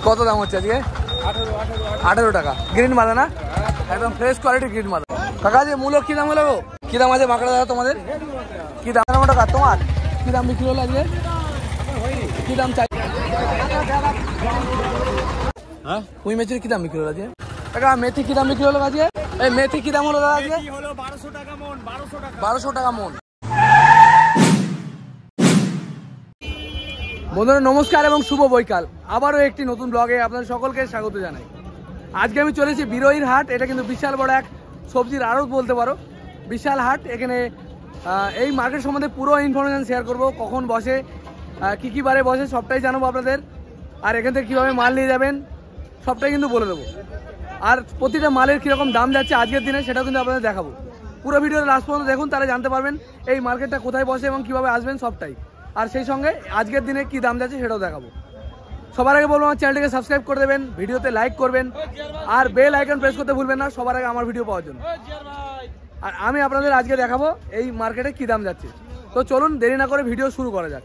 কত দাম হচ্ছে আজকে? 18 টাকা। গ্রিন মাদা না, একদম ফ্রেশ কোয়ালিটি গ্রিন মাদা। কাকা যে মূল্য কি দাম হলো? কি দাম আছে মাকড়া দাদা তোমাদের? কি দাম টাকা তোমার? কি দাম বিক্রি হলো আজকে? কি দাম চাই? হ্যাঁ কুই মেথির কি দাম বিক্রি হলো আজকে? কাকা মেথি কি দাম বিক্রি হলো আজকে? এই মেথি কি দাম হলো দাদা আজকে? 1200 টাকা মন। বন্ধুরা নমস্কার এবং শুভ বৈকাল। আবারও একটি নতুন ব্লগে আপনাদের সকলকে স্বাগত জানাই। আজকে আমি চলেছি বিরোহীর হাট। এটা কিন্তু বিশাল বড় এক সবজির আড়ত বলতে পারো, বিশাল হাট। এখানে এই মার্কেট সম্বন্ধে পুরো ইনফরমেশন শেয়ার করব, কখন বসে, কি কি বারে বসে সবটাই জানাবো আপনাদের। আর এখান থেকে কীভাবে মাল নিয়ে যাবেন সবটাই কিন্তু বলে দেবো। আর প্রতিটা মালের কীরকম দাম যাচ্ছে আজকের দিনে সেটাও কিন্তু আপনাদের দেখাবো। পুরো ভিডিওর লাস্ট পর্যন্ত দেখুন, তাহলে জানতে পারবেন এই মার্কেটটা কোথায় বসে এবং কীভাবে আসবেন সবটাই। আর সেই সঙ্গে আজকের দিনে কি দাম যাচ্ছে সেটাও দেখাবো। সবার আগে বলবো আমার চ্যানেলটিকে সাবস্ক্রাইব করে দেবেন, ভিডিওতে লাইক করবেন আর বেল আইকন প্রেস করতে ভুলবেন না সবার আগে আমার ভিডিও পাওয়ার জন্য। আর আমি আপনাদের আজকে দেখাবো এই মার্কেটে কি দাম যাচ্ছে। তো চলুন দেরি না করে ভিডিও শুরু করা যাক।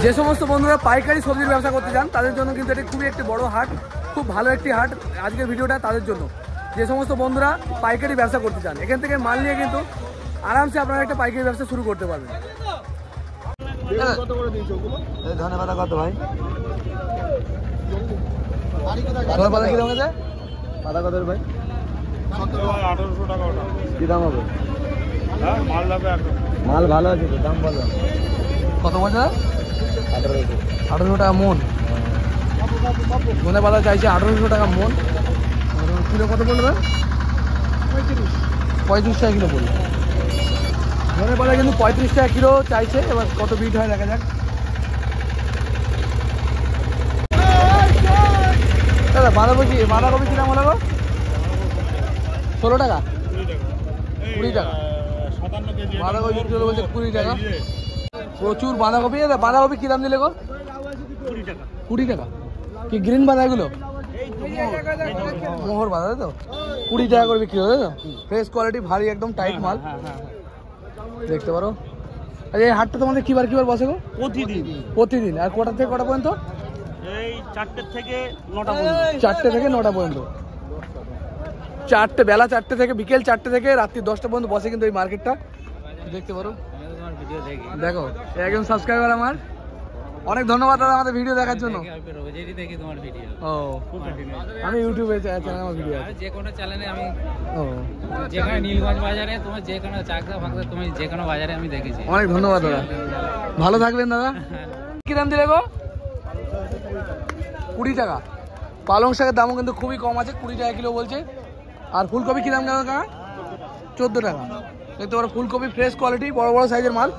যে সমস্ত বন্ধুরা পাইকারি সবজির ব্যবসা করতে চান তাদের জন্য কিন্তু এটি খুবই একটি বড় হাট, খুব ভালো একটি হাট। আজকের ভিডিওটা তাদের জন্য, যে সমস্ত বন্ধুরা পাইকারি ব্যবসা করতে চান। এখান থেকে মাল নিয়ে কিন্তু আরামসে আপনারা একটা পাইকারি ব্যবসা শুরু করতে পারবেন। ধন্যবাদ। কত ভাই পাতা কি দাম আছে? পাতা কত ভাই? 1800 টাকা। কি দাম হবে? মাল ভালো আছে তো, দাম বলো কত বলছে? 1800 টাকা মন। ধনে পাতা চাইছে 1800 টাকা মন। কিলো কত বলবে? 35 টাকা কিলো বলবে। ধনে পাতা কিন্তু 35 টাকা কিলো চাইছে। এবার কত বিট হয় দেখা যাক। দাদা বাঁধাকপি কি দাম হলো? 16 টাকা 20 টাকা। বাঁধাকপি বিক্রি হলো বলছে 20 টাকা। প্রচুর বাঁধাকপি। বাঁধাকপি কি দাম দিলে গো? 20 টাকা। কি গ্রিন বাঁধা এগুলো? মোহর বাঁধা তো 20 টাকা করে বিক্রি হবে তো। ফ্রেশ কোয়ালিটি, ভারী একদম টাইট মাল দেখতে পারো। আচ্ছা এই হাটটা তোমাদের কিবার বসে গো? প্রতিদিন। আর কটা থেকে কটা পর্যন্ত? এই 4টে থেকে 9টা পর্যন্ত। 4টে থেকে 9টা পর্যন্ত। বেলা 4টে থেকে বিকেল 4টে থেকে রাত্রি 10টা পর্যন্ত বসে কিন্তু এই মার্কেটটা দেখতে পারো। দেখো একজন সাবস্ক্রাইবার আমার, অনেক ধন্যবাদ দাদা আমাদের ভিডিও দেখার জন্য। ও আমি ইউটিউবে চ্যানেলে আমার ভিডিও আছে, যে কোনো চ্যানেলে আমি যেখানে নীলগঞ্জ বাজারে তোমার যে কোনো চাকদা ফাকদা তুমি যে কোনো বাজারে আমি দেখেছি। অনেক ধন্যবাদ দাদা, ভালো থাকবেন দাদা। কি দাম দিলে গো? 20 টাকা। পালং শাকের দামও কিন্তু খুবই কম আছে, 20 টাকা কিলো বলছে। আর ফুলকপি কি দাম গেল কাকা? 14 টাকা। দেখতে পারো ফুলকপি ফ্রেশ কোয়ালিটি, বড় বড় সাইজের মাল,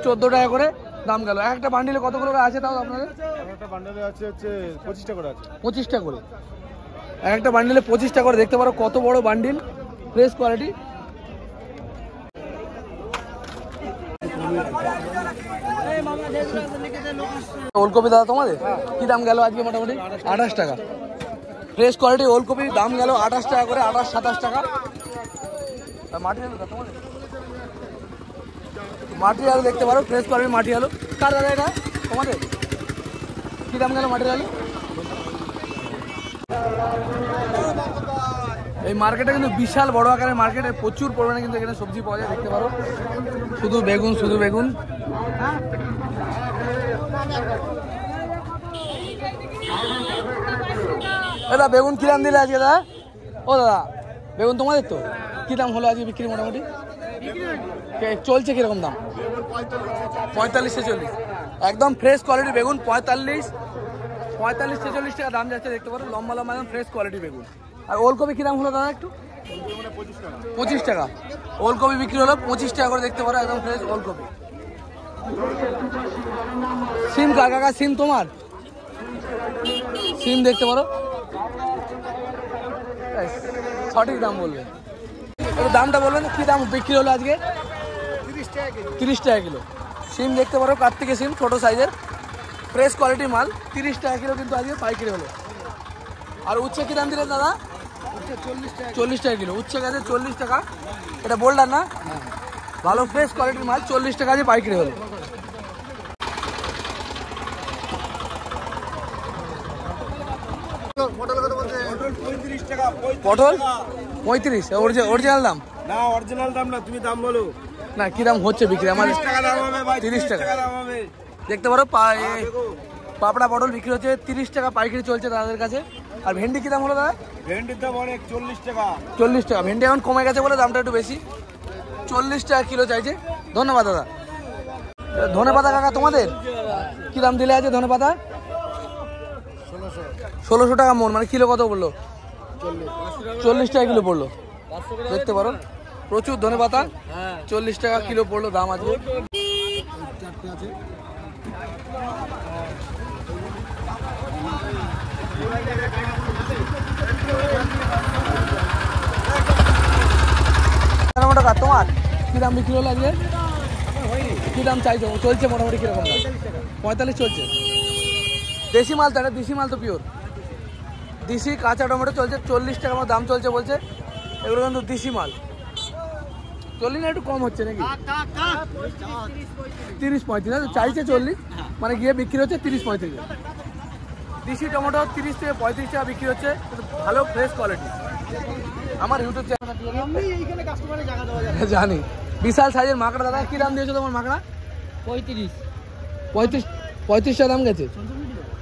14 টাকা করে দাম গেল। একটা বান্ডিলে কতগুলো আছে তাও আপনাদের? একটা বান্ডিলে আছে হচ্ছে 25 টাকা করে আছে। 25 টাকা করে একটা বান্ডিলে 25 টাকা করে। দেখতে পারো কত বড় বান্ডিল, ফ্রেশ কোয়ালিটি। ওলকপি দাদা তোমাদের কি দাম গেল আজকে? মোটামুটি 28 টাকা। ফ্রেশ কোয়ালিটি ওলকপির দাম গেল 28 টাকা করে, 28-27 টাকা। মাটি আলু তোমাদের? মাটি আলু দেখতে পারো ফ্রেশ কোয়ালিটির মাটি আলু। কার দাদা এটা তোমাদের? কি দাম গেল মাটির আলু? এই মার্কেটে কিন্তু বিশাল বড় আকারের মার্কেটে, প্রচুর পরিমাণে কিন্তু এখানে সবজি পাওয়া যায় দেখতে পারো। শুধু বেগুন। দাদা বেগুন কি দাম দিলে আজকে দাদা? ও দাদা বেগুন তোমাদের তো কি দাম হলো আজকে বিক্রি? মোটামুটি চলছে কিরকম দাম? 45-46। একদম ফ্রেশ কোয়ালিটি বেগুন 45-46 টাকা দাম যাচ্ছে দেখতে পারো। লম্বা একদম ফ্রেশ কোয়ালিটি বেগুন। আর ওলকপি কি দাম হলো দাদা একটু? 25 টাকা। ওলকপি বিক্রি হলো 25 টাকা করে দেখতে পারো, একদম ফ্রেশ ওলকপি। সিম কাকা সিম তোমার? সিম দেখতে পারো, সঠিক দাম বলবে। দামটা বলবেন কি দাম বিক্রি হলো আজকে? 30 টাকা কিলো। সিম দেখতে পারো, কার্তিকের সিম ছোট সাইজের, ফ্রেশ কোয়ালিটির মাল 30 টাকা কিলো কিন্তু আজকে পাইকারি হলো। আর উচ্ছে কি দাম দিলেন দাদা? 40 টাকা কিলো। উচ্ছে গেছে 40 টাকা। এটা বোল্ডার না? ভালো ফ্রেশ কোয়ালিটির মাল 40 টাকা দিয়ে পাইকারি হলো। পটল 35 অরিজিনাল দাম না, অরিজিনাল দাম না, তুমি দাম বলো না। কি দাম হচ্ছে বিক্রি? আমার 30 টাকা দাম হবে ভাই, 30 টাকা দাম হবে। দেখতে পারো পাপড়া পটল বিক্রি হচ্ছে 30 টাকা পাইকারি চলছে তাদের কাছে। আর ভেন্ডি কি দাম হলো দাদা? ভেন্ডির দাম অনেক, 40 টাকা। 40 টাকা। ভেন্ডি এখন কমে গেছে বলে দামটা একটু বেশি, 40 টাকা কিলো চাইছে। ধন্যবাদ দাদা। ধনে পাতা কাকা তোমাদের কি দাম দিলে আছে? ধনে পাতা 1600 টাকা মন, মানে কিলো কত পড়লো? 40 টাকা কিলো পড়লো। দেখতে পারো প্রচুর ধনে পাতা, 40 টাকা কিলো পড়লো দাম আজকে। টাকা তোমার কি দাম বিক্রি হলো আজকে? কি দাম চাইছো? চলছে মোটামুটি কিরকম? 45 চলছে। দেশি মাল তো, এটা দেশি মাল তো, পিওর দেশি কাঁচা টমেটো চলছে 40 টাকা দাম চলছে বলছে। এগুলো কিন্তু দেশি মাল। 40 না একটু কম হচ্ছে নাকি? 30-35 চাইছে 40, মানে গিয়ে বিক্রি হচ্ছে 30-35। দেশি টমেটো 30 থেকে 35 টাকা বিক্রি হচ্ছে, ভালো ফ্রেশ কোয়ালিটি। আমার ইউটিউব চ্যানেল জানি। বিশাল সাইজের মাকড়া দাদা কি দাম দিয়েছো তোমার মাকড়া? 35 টাকা দাম গেছে।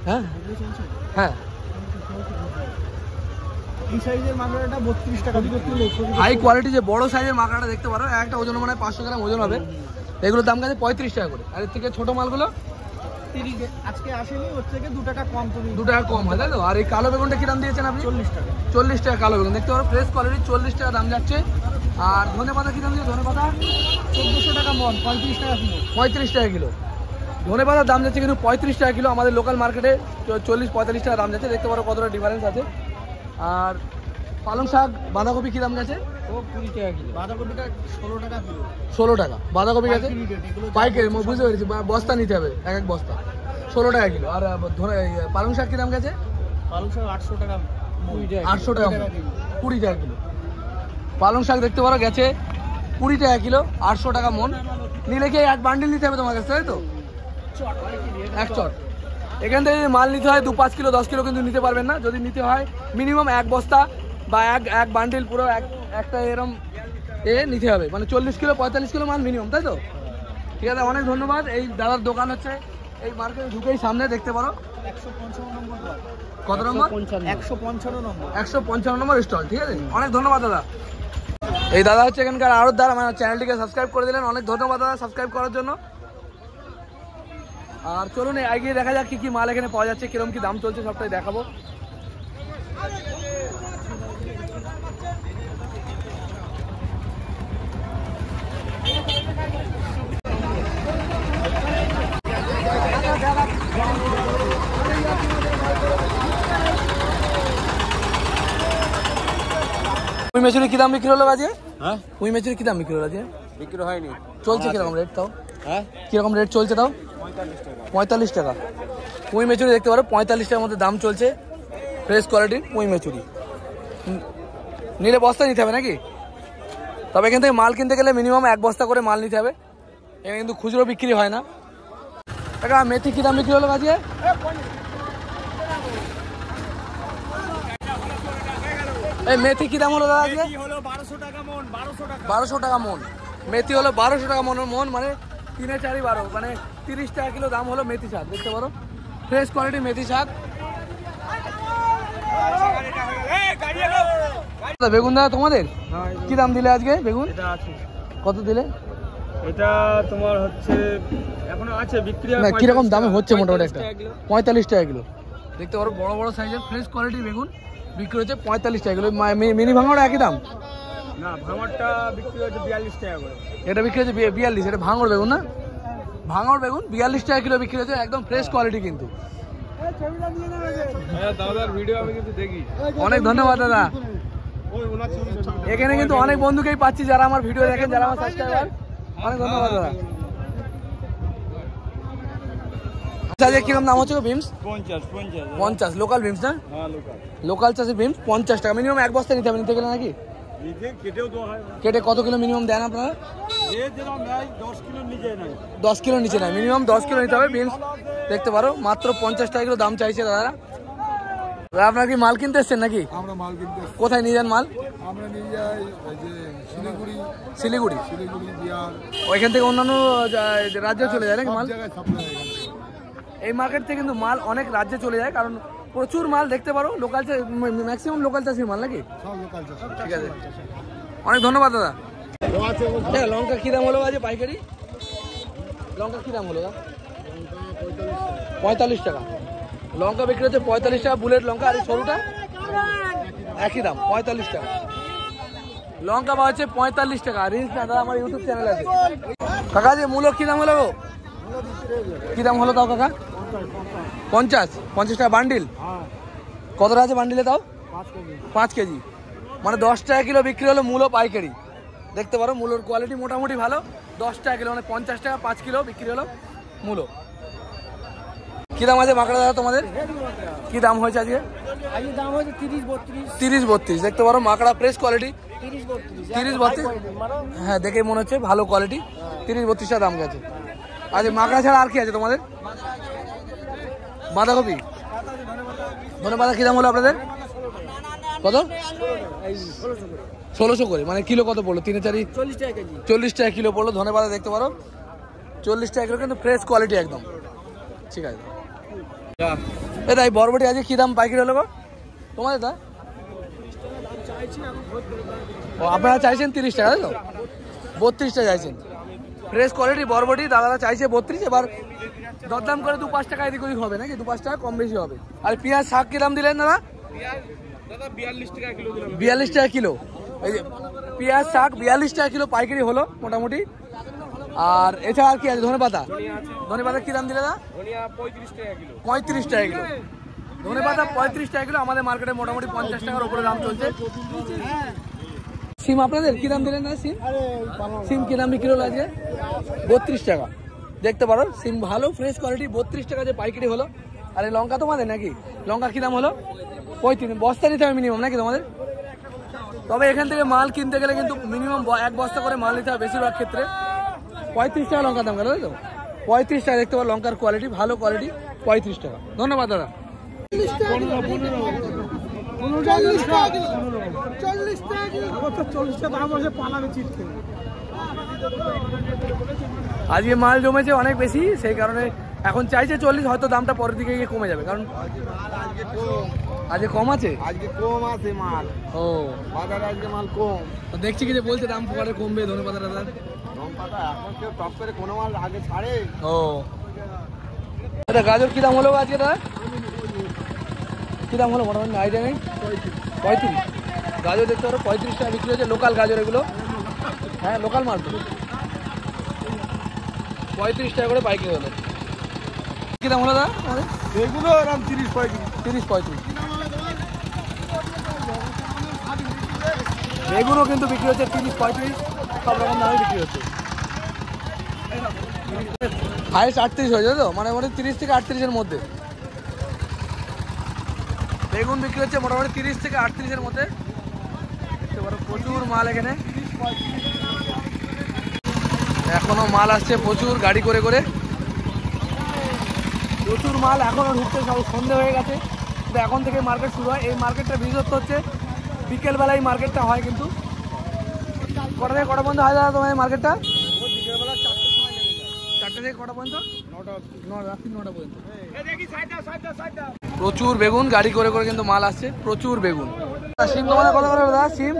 হ্যাঁ হ্যাঁ, হাই কোয়ালিটি যে বড় সাইজের মাকড়াটা দেখতে পারো, একটা ওজন মানে 500 গ্রাম ওজন হবে। এগুলোর দাম গেছে 35 টাকা করে। আর এর থেকে ছোট মালগুলো আজকে আসেনি, ওর থেকে 2 টাকা কম। 2 টাকা কম হয়, তাই তো? আর এই কালো বেগুনটা কি দাম দিয়েছেন আপনি? 40 টাকা। 40 টাকা কালো বেগুন দেখতে পারো, ফ্রেশ কোয়ালিটি 40 টাকা দাম যাচ্ছে। আর ধনে পাতা কি দাম দিয়েছে? ধনে পাতা 1400 টাকা মন, 35 টাকা কিলো। 35 টাকা কিলো। ধনে পাতার দাম যাচ্ছে কিন্তু 35 টাকা কিলো। আমাদের লোকাল মার্কেটে 40-45 টাকা দাম যাচ্ছে। দেখতে পারো কতটা ডিফারেন্স আছে। আর পালং শাক বাঁধাকপি কি দাম গেছে? 20 টাকা কিলো। বাঁধাকপিটা 16 টাকা কিলো। 16 টাকা বাঁধাকপি গেছে পাইকারি, বুঝতে পেরেছি। বস্তা নিতে হবে, এক এক বস্তা 16 টাকা কিলো। আর পালং শাক কি দাম গেছে? পালং শাক 800 টাকা। 800 টাকা 20 টাকা কিলো। পালং শাক দেখতে পারো গেছে 20 টাকা কিলো, 800 টাকা মন। নিলে কি এক বান্ডিল নিতে হবে তোমার কাছে, তাই তো? এক চট। এখান থেকে যদি মাল নিতে হয় 2-5 কিলো 10 কিলো কিন্তু নিতে পারবেন না। যদি নিতে হয় মিনিমাম এক বস্তা বা এক বান্ডিল পুরো একটা এরম নিতে হবে, মানে 40 কিলো 45 কিলো মাল মিনিমাম, তাই তো? ঠিক আছে, অনেক ধন্যবাদ। এই দাদার দোকান হচ্ছে এই মার্কেটে ঢুকেই সামনে দেখতে পারো। 155 নম্বর। কত নম্বর? 155 নম্বর। 155 নম্বর স্টল। ঠিক আছে, অনেক ধন্যবাদ দাদা। এই দাদা হচ্ছে এখানকার আড়তদার। আমার চ্যানেলটিকে সাবস্ক্রাইব করে দিলেন, অনেক ধন্যবাদ দাদা সাবস্ক্রাইব করার জন্য। আর চলুন এগিয়ে দেখা যাক কি কি মাল এখানে পাওয়া যাচ্ছে, কিরকম কি দাম চলছে সবটাই দেখাবো। পুঁই মেচুরি কি দাম বিক্রি হলো আজকে? হ্যাঁ, পুঁই মেচুরি কি দাম বিক্রি হলো আজকে? বিক্রি হয়নি। চলছে কিরকম রেট তাও? হ্যাঁ, কিরকম রেট চলছে তাও? 45 টাকা। পুঁই মেচুরি দেখতে পারো 45 টাকার মধ্যে দাম চলছে, ফ্রেশ কোয়ালিটির পুঁই মেচুরি। নিলে বস্তা নিতে হবে নাকি? তবে এখান থেকে মাল কিনতে গেলে মিনিমাম এক বস্তা করে মাল নিতে হবে। এখানে কিন্তু খুচরো বিক্রি হয় না। টাকা মেথি কি দাম বিক্রি হলো আজকে? এই মেথি কি দাম হলো দাদা আজকে? 1200 টাকা মন। 1200 টাকা মন। মেথি হলো 1200 টাকা মন, মানে 3-4-12, মানে 30 টাকা কিলো দাম হলো মেথি শাক। দেখতে পারো ফ্রেশ কোয়ালিটি মেথি শাক। বেগুন দাদা তোমাদের কি দাম দিলে আজকে বেগুন? এটা আছে। কত দিলে? এটা তোমার হচ্ছে এখনো আছে বিক্রি। না কিরকম দামে হচ্ছে মোটামুটি? একটা 45 টাকা কিলো। দেখতে পারো বড় বড় সাইজের ফ্রেশ কোয়ালিটি বেগুন বিক্রি হচ্ছে 45 টাকা কিলো। মিনি ভাঙড় একই দাম? না, ভাঙড়টা বিক্রি হচ্ছে 42 টাকা করে। এটা বিক্রি হচ্ছে 42। এটা ভাঙড় বেগুন না? ভাঙড় বেগুন 42 টাকা কিলো বিক্রি হচ্ছে, একদম ফ্রেশ কোয়ালিটি কিন্তু। দাদার ভিডিও আমি কিন্তু দেখি। অনেক ধন্যবাদ দাদা। এখানে কিন্তু অনেক বন্ধুকেই পাচ্ছি যারা আমার ভিডিও দেখেন, যারা আমার সাবস্ক্রাইবার। অনেক ধন্যবাদ দাদা। আচ্ছা কিরকম দাম হচ্ছে বিমস? 50 লোকাল বিমস না? লোকাল চাষের বিমস 50 টাকা মিনিমাম। এক বস্তা নিতে হবে, নিতে গেলে নাকি কেটে কত কিলো মিনিমাম দেন আপনারা? 10 কিলো নিচে না, মিনিমাম 10 কিলো নিতে হবে বিমস। দেখতে পারো মাত্র 50 টাকা কিলো দাম চাইছে দাদা। আপনারা কি মাল কিনতে এসছেন নাকি? আমরা মাল কিনতে এসেছি। কোথায় নিয়ে যান মাল? আমরা নিয়ে যাই ওই যে শিলিগুড়ি, বিহার, ওইখান থেকে অন্যান্য রাজ্যে চলে যায় নাকি মাল? সব জায়গায় সাপ্লাই হয় এখান থেকে। এই মার্কেট থেকে কিন্তু মাল অনেক রাজ্যে চলে যায়, কারণ প্রচুর মাল দেখতে পারো লোকাল, ম্যাক্সিমাম লোকাল চাষির মাল নাকি? সব লোকাল চাষ। ঠিক আছে, অনেক ধন্যবাদ দাদা। লঙ্কা কি দাম হলো আজ পাইকারি? লঙ্কা কি দাম হলো? 45 টাকা লঙ্কা বিক্রি হচ্ছে। 45 টাকা বুলেট লঙ্কা। আর সরুটা একই দাম 45 টাকা। লঙ্কা পাওয়া হচ্ছে 45 টাকা। রিলস না দাদা, আমার ইউটিউব চ্যানেল আছে। কাকা যে মূলো কি দাম হলো? কি দাম হলো তাও কাকা? 50 টাকা বান্ডিল। কতটা আছে বান্ডিলে তাও? 5 কেজি, মানে 10 টাকা কিলো বিক্রি হলো মূলো পাইকারি। দেখতে পারো মূলোর কোয়ালিটি মোটামুটি ভালো। 10 টাকা কিলো, মানে 50 টাকা 5 কিলো বিক্রি হলো মূলো। কি দাম আছে মাকড়া দাদা তোমাদের? কি দাম হয়েছে আজকে? দাম হয়েছে 30-32। দেখতে পারো মাকড়া ফ্রেশ কোয়ালিটি 30-32। হ্যাঁ দেখে মনে হচ্ছে ভালো কোয়ালিটি। 30-32 টাকা দাম গেছে। আচ্ছা মাকড়া ছাড়া আর কি আছে তোমাদের? বাঁধাকপি, ধনেপাতা কি দাম হলো আপনাদের? কত? 1600 করে, মানে কিলো কত পড়লো? 3-4 40 টাকা কিলো পড়লো ধনেপাতা। দেখতে পারো 40 টাকা কিলো, কিন্তু ফ্রেশ কোয়ালিটি একদম। ঠিক আছে এই বরবটি আজকে কি দাম পাইকারি হলো গো তোমাদের? দা ও আপনারা চাইছেন 30 টাকা, তাই তো? 32 টাকা চাইছেন। ফ্রেশ কোয়ালিটি বরবটি দাদারা চাইছে 32। এবার দরদাম করে 2-5 টাকা এদিক ওদিক হবে নাকি, 2-5 টাকা কম বেশি হবে। আর পেঁয়াজ শাক কি দাম দিলেন দাদা? 42 টাকা কিলো। এই যে পেঁয়াজ শাক 42 টাকা কিলো পাইকারি হলো মোটামুটি। আর এছাড়া আর কি আছে? ধনেপাতা কি দাম দিলে দাদা? 35 টাকা কিলো। ধনেপাতা 35 টাকা কিলো। আমাদের মার্কেটে মোটামুটি 50 টাকার উপরে দাম চলছে। সিম আপনাদের কি দাম দিলেন না? সিম কি দাম বিক্রি হলো আজকে? 32 টাকা। দেখতে পারো সিম ভালো ফ্রেশ কোয়ালিটি 32 টাকা যে পাইকারি হলো। আর এই লঙ্কা তোমাদের নাকি? লঙ্কা কি দাম হলো? 35। বস্তা নিতে হবে মিনিমাম নাকি তোমাদের? তবে এখান থেকে মাল কিনতে গেলে কিন্তু মিনিমাম 1 বস্তা করে মাল নিতে হবে বেশিরভাগ ক্ষেত্রে। 35 টাকা লঙ্কার দাম গেল, তাই তো? 35 টাকা। দেখতে পারো লঙ্কার কোয়ালিটি ভালো কোয়ালিটি 35 টাকা। ধন্যবাদ দাদা। আজকে মাল জমেছে অনেক বেশি, সেই কারণে এখন চাইছে 40। হয়তো দামটা পরের দিকে গিয়ে কমে যাবে, কারণ আজকে কম আছে। আজকে কম আছে মাল। ও বাজারে আজকে মাল কম। তো দেখছি কি যে বলছে দাম পরে কমবে ধনেপাতা দাদা। লঙ্কাটা এখন কেউ টপ করে কোনো মাল আগে ছাড়ে। ও আচ্ছা গাজর কি দাম হলো আজকে দাদা? কি দাম হলো মোটামুটি আইডিয়া নেই? 35। গাজর দেখতে পারো 35 টাকা বিক্রি হচ্ছে। লোকাল গাজর এগুলো, হ্যাঁ লোকাল মাল তো। 35 টাকা করে পাইকারি হলো। কি দাম হলো দাদা আমাদের? এগুলো এরকম 30-35। বেগুনও কিন্তু বিক্রি হচ্ছে 30-35, সব রকম দামে বিক্রি হচ্ছে। হাইস্ট 38 হয়েছে তো, মানে 30 থেকে 38-এর মধ্যে বেগুন বিক্রি হচ্ছে মোটামুটি 30 থেকে 38-এর মধ্যে। দেখতে পারো প্রচুর মাল এখানে, এখনো মাল আসছে প্রচুর গাড়ি করে করে। প্রচুর মাল এখনো ঢুকতে, সব সন্ধে হয়ে গেছে। কিন্তু এখন থেকে মার্কেট শুরু হয়। এই মার্কেটটা বিশেষত্ব হচ্ছে বিকেলবেলায় মার্কেটটা হয়। কিন্তু কটা থেকে কটা পর্যন্ত হয় দাদা তোমাদের মার্কেটটা? বিকেলবেলা 4টার সময় লেগে যায়। 4টা থেকে কটা পর্যন্ত? 9টা রাত্রি 9টা পর্যন্ত। প্রচুর বেগুন গাড়ি করে করে কিন্তু মাল আসছে, প্রচুর বেগুন। সিম তোমাদের কত করে দাদা? সিম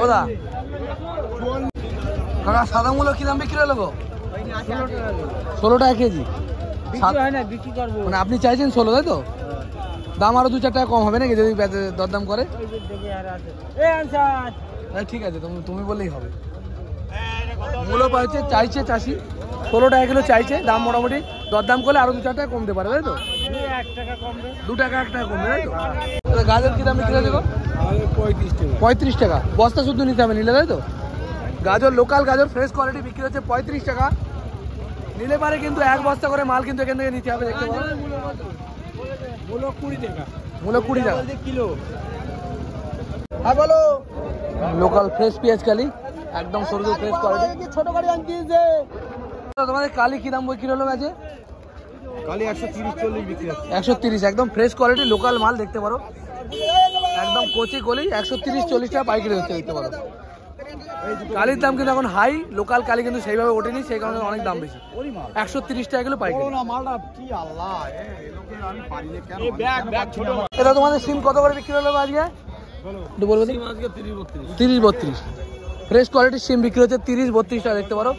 দাদা কাকা সাদা মূল্য কি দাম বিক্রি হলো গো? 16 টাকা কেজি। মানে আপনি চাইছেন 16, তাই তো? দাম আরো 2-4 টাকা কম হবে নাকি যদি দরদাম করে? ঠিক আছে, তুমি বললেই হবে। মূল্য পাচ্ছে চাইছে চাষি 16 টাকা কিলো চাইছে। দাম মোটামুটি দরদাম করলে আরো 2-4 টাকা কমতে পারে, তাই তো? 2 টাকা 1 টাকা কমবে, তাই তো? গাজর কি দাম বিক্রি হচ্ছে গো? 35 টাকা। বস্তা শুদ্ধ নিতে হবে নিলে, তাই তো? গাজর লোকাল গাজর ফ্রেশ কোয়ালিটি বিক্রি হচ্ছে 35 টাকা। নিলে পারে কিন্তু 1 বস্তা করে মাল কিন্তু এখান থেকে নিতে হবে। দেখতে পাবো মূলো 20 টাকা, মূলো 20 টাকা কিলো। হ্যাঁ বলো। লোকাল ফ্রেশ পেঁয়াজ কালি, একদম সরু ফ্রেশ কোয়ালিটি। ছোট গাড়ি আনতে তোমাদের কালি কি দাম কিলো লোক আছে? কালি 130-40 বিক্রি হচ্ছে। 130 একদম ফ্রেশ কোয়ালিটি লোকাল মাল দেখতে পারো, একদম কচি কলি 130-40 টাকা পাইকারি হচ্ছে দেখতে পারো। কালির দাম কিন্তু এখন হাই, লোকাল কালি কিন্তু সেইভাবে ওঠেনি, সেই কারণে অনেক দাম বেশি। 130 টাকা কিলো পাইকারি। মালটা কি আল্লাহ, আমি পারি না কেন। এটা তোমাদের সিম কত করে বিক্রি হলো আজকে? একটু বলবো। 30-32 ফ্রেশ কোয়ালিটির সিম বিক্রি হচ্ছে 30-32 টাকা দেখতে পারো,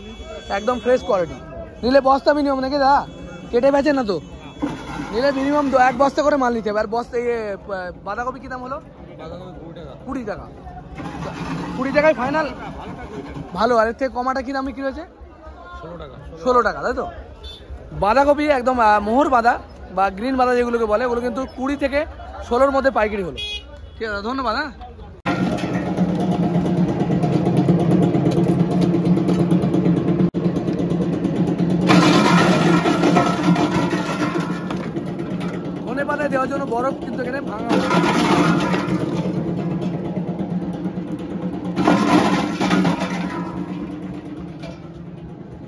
একদম ফ্রেশ কোয়ালিটি। নিলে বস্তা মিনিমাম নাকি দা কেটে বেচে না তো, নিলে মিনিমাম 1 বস্তা করে মাল নিতে হবে। আর বস্তা বাঁধাকপি কি দাম হলো? 20 টাকা। 20 টাকায় ফাইনাল ভালো। আর এর থেকে কমাটা কি দাম বিক্রি হয়েছে? 16 টাকা তাই তো। বাঁধাকপি একদম মোহর বাঁধা বা গ্রিন বাঁধা যেগুলোকে বলে, ওগুলো কিন্তু 20 থেকে 16-র মধ্যে পাইকারি হলো। ঠিক আছে, ধন্যবাদ। হ্যাঁ ধনে পাতায় দেওয়ার জন্য বরফ কিন্তু এখানে ভাঙা হচ্ছে।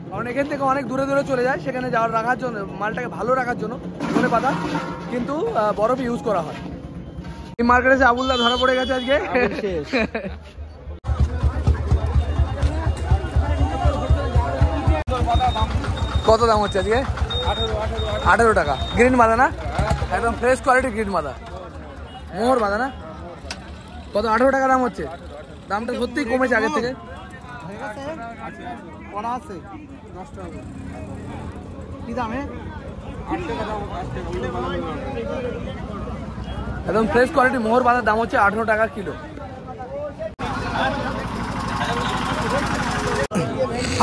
কারণ এখান থেকে অনেক দূরে দূরে চলে যায়, সেখানে যাওয়ার রাখার জন্য, মালটাকে ভালো রাখার জন্য ধনে পাতা কিন্তু বরফ ইউজ করা হয়। এই মার্কেটে এসে আবুলদা ধরা পড়ে গেছে আজকে। কত দাম হচ্ছে আজকে? 18 টাকা। গ্রিন বাঁধা না, একদম ফ্রেশ কোয়ালিটি গ্রিন বাঁধা, মোহর বাঁধা না। কত? 18 টাকা দাম হচ্ছে। দামটা সত্যিই কমেছে আগের থেকে। কি দামে? একদম ফ্রেশ কোয়ালিটি মোহর বাঁধার দাম হচ্ছে 18 টাকা কিলো।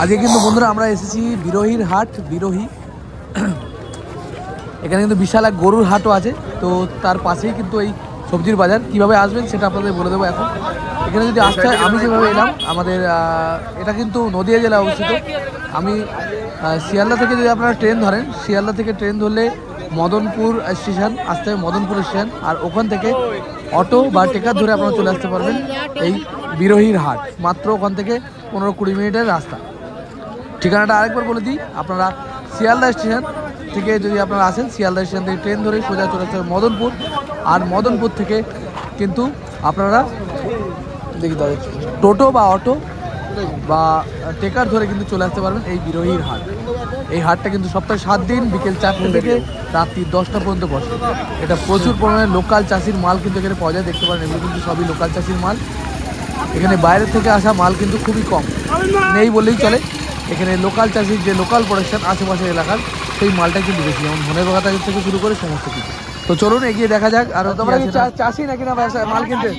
আজকে কিন্তু বন্ধুরা আমরা এসেছি বিরোহীর হাট। বিরোহী, এখানে কিন্তু বিশাল এক গরুর হাটও আছে, তো তার পাশেই কিন্তু এই সবজির বাজার। কিভাবে আসবেন সেটা আপনাদের বলে দেবো এখন। এখানে যদি আসতে হয়, আমি যেভাবে এলাম, আমাদের এটা কিন্তু নদিয়া জেলা অবস্থিত। আমি শিয়ালদা থেকে যদি আপনারা ট্রেন ধরেন, শিয়ালদা থেকে ট্রেন ধরলে মদনপুর স্টেশন আসতে হবে, মদনপুর স্টেশন। আর ওখান থেকে অটো বা টেকার ধরে আপনারা চলে আসতে পারবেন এই বিরোহীর হাট। মাত্র ওখান থেকে 15-20 মিনিটের রাস্তা। ঠিকানাটা আরেকবার বলে দিই, আপনারা শিয়ালদা স্টেশন থেকে যদি আপনারা আসেন, শিয়ালদা স্টেশন থেকে ট্রেন ধরে সোজা চলে আসতে হবে মদনপুর। আর মদনপুর থেকে কিন্তু আপনারা দেখি টোটো বা অটো বা টেকার ধরে কিন্তু চলে আসতে পারবেন এই বিরোহীর হাট। এই হাটটা কিন্তু সপ্তাহে 7 দিন বিকেল 4টে থেকে রাত্রি 10টা পর্যন্ত বসে। এটা প্রচুর পরিমাণে লোকাল চাষির মাল কিন্তু এখানে পাওয়া যায়। দেখতে পারেন এগুলো কিন্তু সবই লোকাল চাষির মাল। এখানে বাইরে থেকে আসা মাল কিন্তু খুবই কম, নেই বললেই চলে। এখানে লোকাল চাষির যে লোকাল প্রোডাকশন আশেপাশের এলাকার, সেই মালটা কিন্তু বেশি, যেমন ধনে পাতা থেকে শুরু করে সমস্ত কিছু। তো চলুন এগিয়ে দেখা যাক। আর তোমরা কি চাষি নাকি না মাল কিনতে?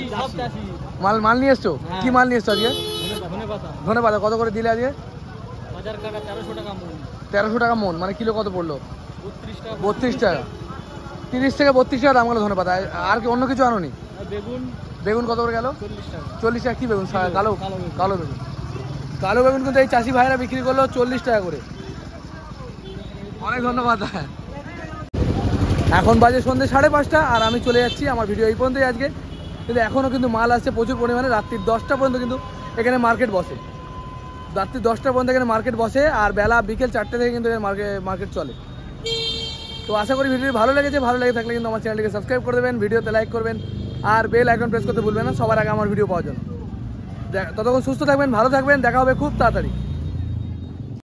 মাল নিয়ে এসছো? কি মাল নিয়ে এসছো আজকে? ধনে পাতা। কত করে দিলে আজকে? 1300 টাকা মন। মানে কিলো কত পড়লো? 32 টাকা। 30 থেকে 32 টাকা দাম গেলো ধনে পাতা। আর কি অন্য কিছু আনোনি? বেগুন কত করে গেল? 40 টাকা। কি বেগুন? কালো কালো বেগুন। কালো বেগুন কিন্তু এই চাষি ভাইরা বিক্রি করলো 40 টাকা করে। অনেক ধন্যবাদ। এখন বাজে সন্ধ্যে 5:30 আর আমি চলে যাচ্ছি। আমার ভিডিও এই পর্যন্তই আজকে। কিন্তু এখনও কিন্তু মাল আসছে প্রচুর পরিমাণে। রাত্রি 10টা পর্যন্ত কিন্তু এখানে মার্কেট বসে। রাত্রি 10টা পর্যন্ত এখানে মার্কেট বসে, আর বেলা বিকেল 4টে থেকে কিন্তু মার্কেট চলে। তো আশা করি ভিডিওটি ভালো লেগেছে। ভালো লেগে থাকলে কিন্তু আমার চ্যানেলটিকে সাবস্ক্রাইব করে দেবেন, ভিডিওতে লাইক করবেন, আর বেল আইকন প্রেস করতে ভুলবেন না সবার আগে আমার ভিডিও পাওয়ার জন্য। ততক্ষণ সুস্থ থাকবেন, ভালো থাকবেন, দেখা হবে খুব তাড়াতাড়ি।